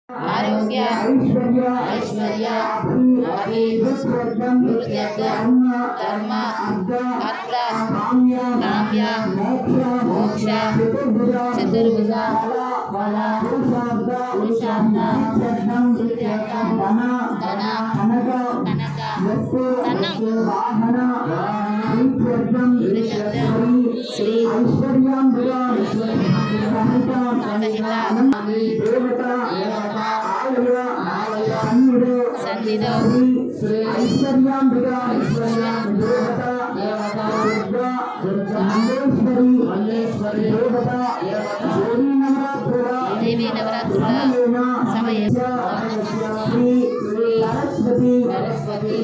ఆరోగ్య ఐశ్వర్య అభివృద్ధి ధర్మ అర్థ కామ్య మోక్ష చతుర్భుజ బల పురుషార్థ ధన కనక శ్రీ సన్నిధో దేవీ నవరాత్రుల సమయం సరస్వతి